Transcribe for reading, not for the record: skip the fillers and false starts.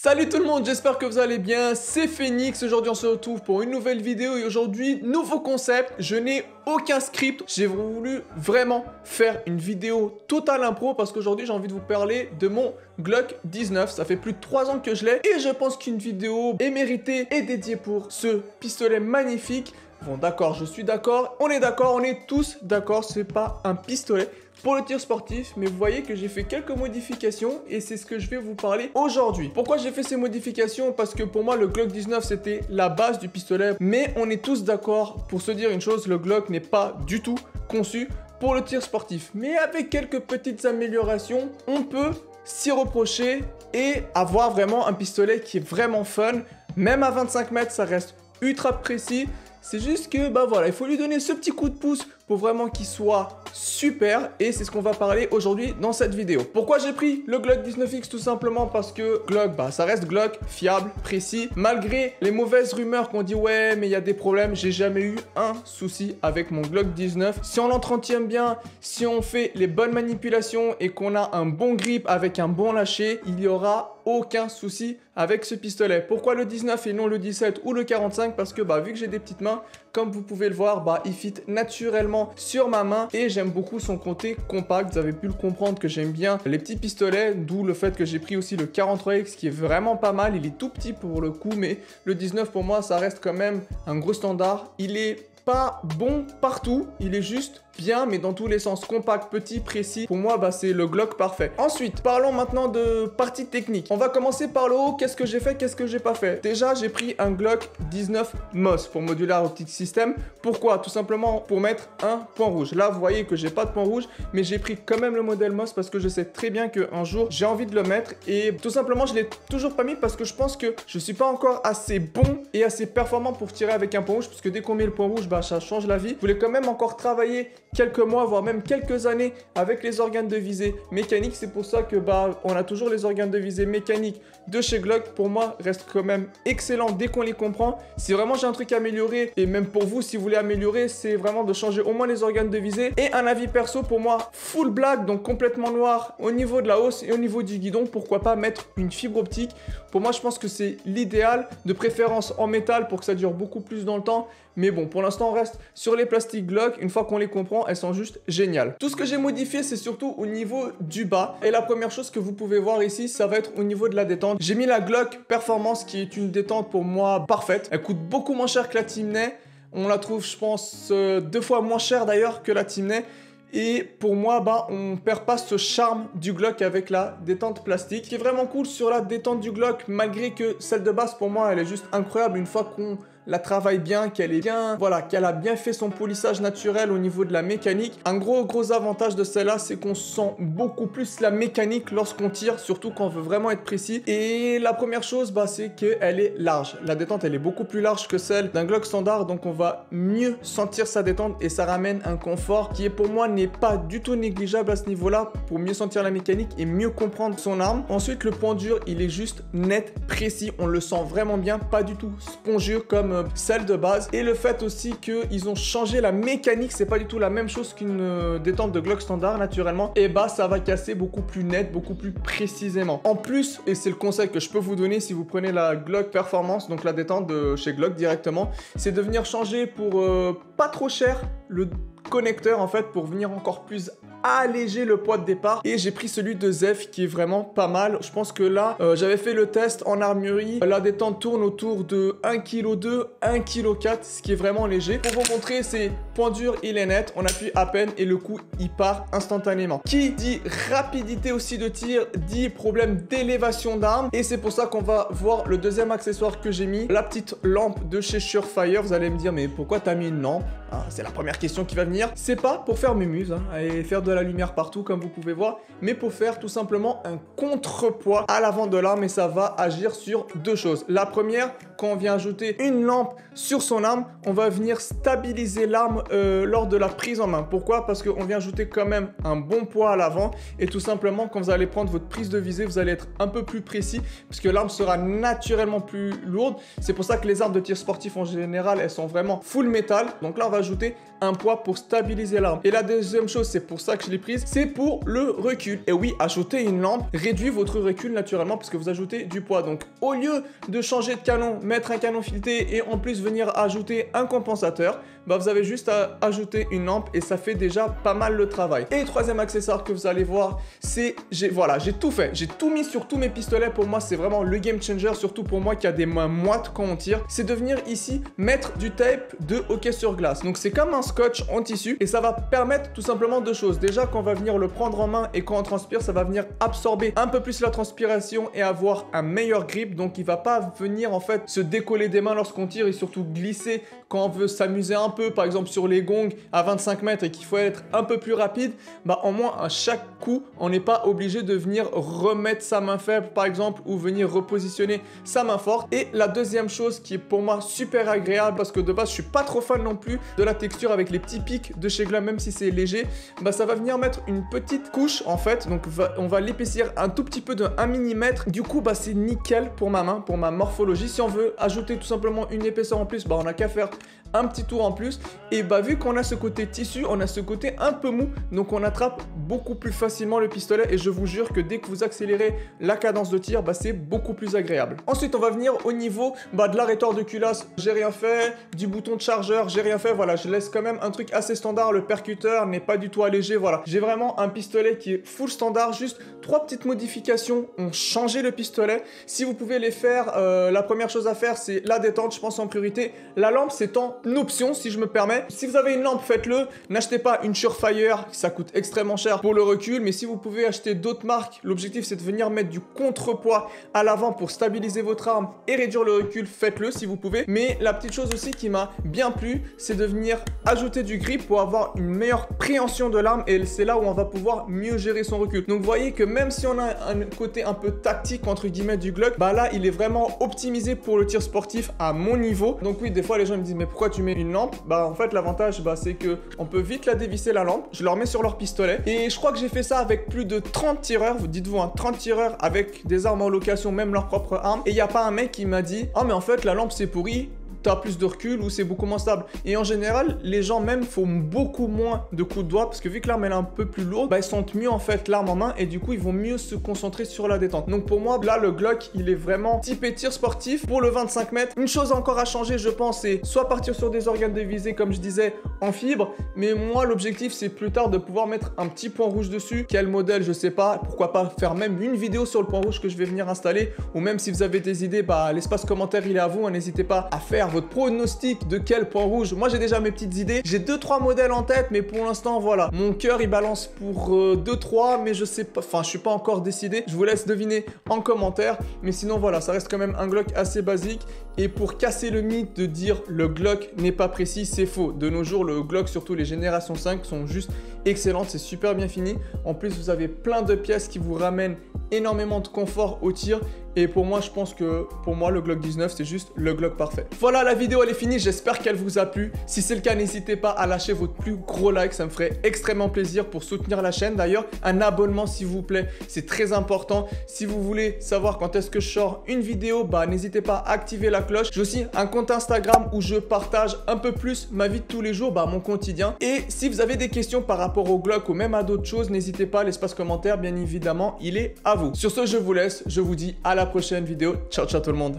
Salut tout le monde, j'espère que vous allez bien, c'est Phoenix, aujourd'hui on se retrouve pour une nouvelle vidéo et aujourd'hui, nouveau concept, je n'ai aucun script, j'ai voulu vraiment faire une vidéo totale impro parce qu'aujourd'hui j'ai envie de vous parler de mon Glock 19, ça fait plus de 3 ans que je l'ai et je pense qu'une vidéo est méritée et dédiée pour ce pistolet magnifique. Bon d'accord, je suis d'accord, on est tous d'accord, c'est pas un pistolet pour le tir sportif, mais vous voyez que j'ai fait quelques modifications et c'est ce que je vais vous parler aujourd'hui. Pourquoi j'ai fait ces modifications? Parce que pour moi le Glock 19 c'était la base du pistolet, mais on est tous d'accord pour se dire une chose, le Glock n'est pas du tout conçu pour le tir sportif. Mais avec quelques petites améliorations, on peut s'y reprocher et avoir vraiment un pistolet qui est vraiment fun. Même à 25 mètres, ça reste ultra précis. C'est juste que, bah voilà, il faut lui donner ce petit coup de pouce pour vraiment qu'il soit super. Et c'est ce qu'on va parler aujourd'hui dans cette vidéo. Pourquoi j'ai pris le Glock 19X? Tout simplement parce que Glock, bah ça reste Glock, fiable, précis. Malgré les mauvaises rumeurs qu'on dit, ouais, mais il y a des problèmes, j'ai jamais eu un souci avec mon Glock 19. Si on l'entretient bien, si on fait les bonnes manipulations et qu'on a un bon grip avec un bon lâcher, il n'y aura aucun souci avec ce pistolet. Pourquoi le 19 et non le 17 ou le 45? Parce que bah vu que j'ai des petites mains, comme vous pouvez le voir, bah il fit naturellement sur ma main et j'aime beaucoup son côté compact. Vous avez pu le comprendre que j'aime bien les petits pistolets, d'où le fait que j'ai pris aussi le 43X qui est vraiment pas mal. Il est tout petit pour le coup, mais le 19 pour moi ça reste quand même un gros standard. Il est pas bon partout, il est juste bien, mais dans tous les sens, compact, petit, précis. Pour moi, bah, c'est le Glock parfait. Ensuite, parlons maintenant de partie technique. On va commencer par le haut. Qu'est-ce que j'ai fait? Qu'est-ce que j'ai pas fait? Déjà, j'ai pris un Glock 19 MOS pour Modular Optic System. Pourquoi? Tout simplement pour mettre un point rouge. Là, vous voyez que j'ai pas de point rouge, mais j'ai pris quand même le modèle MOS parce que je sais très bien qu'un jour, j'ai envie de le mettre. Et tout simplement, je l'ai toujours pas mis parce que je pense que je suis pas encore assez bon et assez performant pour tirer avec un point rouge, parce que dès qu'on met le point rouge, bah, ça change la vie. Je voulais quand même encore travailler quelques mois, voire même quelques années avec les organes de visée mécaniques. C'est pour ça que bah on a toujours les organes de visée mécaniques de chez Glock. Pour moi, reste quand même excellent dès qu'on les comprend. Si vraiment j'ai un truc à améliorer, et même pour vous, si vous voulez améliorer, c'est vraiment de changer au moins les organes de visée. Et un avis perso, pour moi, full black, donc complètement noir au niveau de la hausse et au niveau du guidon. Pourquoi pas mettre une fibre optique? Pour moi, je pense que c'est l'idéal, de préférence en métal pour que ça dure beaucoup plus dans le temps. Mais bon, pour l'instant, on reste sur les plastiques Glock. Une fois qu'on les comprend, elles sont juste géniales. Tout ce que j'ai modifié, c'est surtout au niveau du bas. Et la première chose que vous pouvez voir ici, ça va être au niveau de la détente. J'ai mis la Glock Performance qui est une détente pour moi parfaite. Elle coûte beaucoup moins cher que la Timney. On la trouve, je pense, 2 fois moins cher d'ailleurs que la Timney. Et pour moi, bah, on perd pas ce charme du Glock avec la détente plastique. Ce qui est vraiment cool sur la détente du Glock, malgré que celle de base, pour moi, elle est juste incroyable. Une fois qu'on la travaille bien, qu'elle est bien, voilà, qu'elle a bien fait son polissage naturel au niveau de la mécanique. Un gros avantage de celle-là, c'est qu'on sent beaucoup plus la mécanique lorsqu'on tire, surtout quand on veut vraiment être précis. Et la première chose, bah, c'est qu'elle est large. La détente, elle est beaucoup plus large que celle d'un Glock standard, donc on va mieux sentir sa détente et ça ramène un confort qui est pour moi n'est pas du tout négligeable à ce niveau-là pour mieux sentir la mécanique et mieux comprendre son arme. Ensuite, le point dur, il est juste net, précis, on le sent vraiment bien, pas du tout spongieux comme celle de base. Et le fait aussi qu'ils ont changé la mécanique, c'est pas du tout la même chose qu'une détente de Glock standard naturellement, et bah ça va casser beaucoup plus net, beaucoup plus précisément. En plus, et c'est le conseil que je peux vous donner si vous prenez la Glock Performance, donc la détente de chez Glock directement, c'est de venir changer pour pas trop cher le connecteur en fait, pour venir encore plus alléger le poids de départ. Et j'ai pris celui de Zef qui est vraiment pas mal. Je pense que là, j'avais fait le test en armurerie. La détente tourne autour de 1,2 kg, 1,4 kg, ce qui est vraiment léger. Pour vous montrer, c'est point dur, il est net. On appuie à peine et le coup, il part instantanément. Qui dit rapidité aussi de tir, dit problème d'élévation d'arme. Et c'est pour ça qu'on va voir le deuxième accessoire que j'ai mis, la petite lampe de chez Surefire. Vous allez me dire, mais pourquoi t'as mis une lampe? Ah, c'est la première question qui va venir. C'est pas pour faire mémuse, hein, et faire de la lumière partout comme vous pouvez voir, mais pour faire tout simplement un contrepoids à l'avant de l'arme et ça va agir sur deux choses. La première, quand on vient ajouter une lampe sur son arme, on va venir stabiliser l'arme lors de la prise en main. Pourquoi? Parce qu'on vient ajouter quand même un bon poids à l'avant et tout simplement quand vous allez prendre votre prise de visée, vous allez être un peu plus précis puisque l'arme sera naturellement plus lourde. C'est pour ça que les armes de tir sportif en général, elles sont vraiment full métal. Donc là, on va ajouter un poids pour stabiliser l'arme. Et la deuxième chose, c'est pour ça que je l'ai prise, c'est pour le recul. Et oui, ajouter une lampe réduit votre recul naturellement puisque vous ajoutez du poids. Donc au lieu de changer de canon, mettre un canon fileté et en plus venir ajouter un compensateur, bah vous avez juste à ajouter une lampe et ça fait déjà pas mal le travail. Et le troisième accessoire que vous allez voir, c'est j'ai tout fait. J'ai tout mis sur tous mes pistolets. Pour moi, c'est vraiment le game changer, surtout pour moi qui a des mains moites quand on tire. C'est de venir ici mettre du tape de hockey sur glace. Donc c'est comme un scotch en tissu et ça va permettre tout simplement deux choses. Déjà, quand on va venir le prendre en main et quand on transpire, ça va venir absorber un peu plus la transpiration et avoir un meilleur grip. Donc il va pas venir en fait se décoller des mains lorsqu'on tire et surtout glisser quand on veut s'amuser un peu, par exemple sur les gongs à 25 mètres et qu'il faut être un peu plus rapide, bah au moins à chaque coup, on n'est pas obligé de venir remettre sa main faible par exemple ou venir repositionner sa main forte. Et la deuxième chose qui est pour moi super agréable parce que de base je suis pas trop fan non plus de la texture avec les petits pics de chez Glum, même si c'est léger, bah ça va venir mettre une petite couche en fait, donc on va l'épaissir un tout petit peu de 1 mm. Du coup bah c'est nickel pour ma main, pour ma morphologie. Si on veut ajouter tout simplement une épaisseur en plus, bah on a qu'à faire un petit tour en plus et bah vu qu'on a ce côté tissu, on a ce côté un peu mou, donc on attrape beaucoup plus facilement le pistolet et je vous jure que dès que vous accélérez la cadence de tir, bah c'est beaucoup plus agréable. Ensuite on va venir au niveau de l'arrêteur de culasse. J'ai rien fait, du bouton de chargeur, j'ai rien fait, voilà, je laisse quand même un truc assez standard. Le percuteur n'est pas du tout allégé, voilà, j'ai vraiment un pistolet qui est full standard. Juste 3 petites modifications ont changé le pistolet. Si vous pouvez les faire, la première chose à faire c'est la détente, je pense en priorité. La lampe c'est en option si je me permets. Si vous avez une lampe, faites-le. N'achetez pas une Surefire, ça coûte extrêmement cher pour le recul, mais si vous pouvez acheter d'autres marques, l'objectif c'est de venir mettre du contrepoids à l'avant pour stabiliser votre arme et réduire le recul, faites-le si vous pouvez. Mais la petite chose aussi qui m'a bien plu, c'est de venir ajouter du grip pour avoir une meilleure préhension de l'arme et c'est là où on va pouvoir mieux gérer son recul. Donc vous voyez que même si on a un côté un peu tactique entre guillemets du Glock, bah là il est vraiment optimisé pour le tir sportif à mon niveau. Donc oui, des fois les gens me disent mais pourquoi tu mets une lampe? Bah en fait l'avantage c'est que on peut vite la dévisser la lampe, je leur mets sur leur pistolet et je crois que j'ai fait ça avec plus de 30 tireurs, vous dites-vous 30 tireurs avec des armes en location, même leur propre arme, et il n'y a pas un mec qui m'a dit ah mais en fait la lampe c'est pourri, t'as plus de recul ou c'est beaucoup moins stable. Et en général, les gens même font beaucoup moins de coups de doigt parce que vu que l'arme elle est un peu plus lourde, bah ils sentent mieux en fait l'arme en main et du coup ils vont mieux se concentrer sur la détente. Donc pour moi là le Glock il est vraiment typé tir sportif pour le 25 mètres. Une chose encore à changer je pense c'est soit partir sur des organes de visée comme je disais en fibre, mais moi l'objectif c'est plus tard de pouvoir mettre un petit point rouge dessus. Quel modèle je sais pas, pourquoi pas faire même une vidéo sur le point rouge que je vais venir installer, ou même si vous avez des idées, bah l'espace commentaire il est à vous, n'hésitez pas à faire votre pronostic de quel point rouge. Moi j'ai déjà mes petites idées, j'ai 2-3 modèles en tête, mais pour l'instant voilà, mon cœur il balance pour 2-3, mais je sais pas, enfin je suis pas encore décidé, je vous laisse deviner en commentaire, mais sinon voilà, ça reste quand même un Glock assez basique. Et pour casser le mythe de dire le Glock n'est pas précis, c'est faux. De nos jours le Glock, surtout les générations 5, sont juste excellentes, c'est super bien fini. En plus vous avez plein de pièces qui vous ramènent énormément de confort au tir. Et pour moi, je pense que pour moi, le Glock 19, c'est juste le Glock parfait. Voilà, la vidéo, elle est finie. J'espère qu'elle vous a plu. Si c'est le cas, n'hésitez pas à lâcher votre plus gros like. Ça me ferait extrêmement plaisir pour soutenir la chaîne. D'ailleurs, un abonnement, s'il vous plaît, c'est très important. Si vous voulez savoir quand est-ce que je sors une vidéo, bah n'hésitez pas à activer la cloche. J'ai aussi un compte Instagram où je partage un peu plus ma vie de tous les jours, bah mon quotidien. Et si vous avez des questions par rapport au Glock ou même à d'autres choses, n'hésitez pas. L'espace commentaire, bien évidemment, il est à vous. Sur ce, je vous laisse. Je vous dis à la prochaine vidéo. Ciao, ciao tout le monde.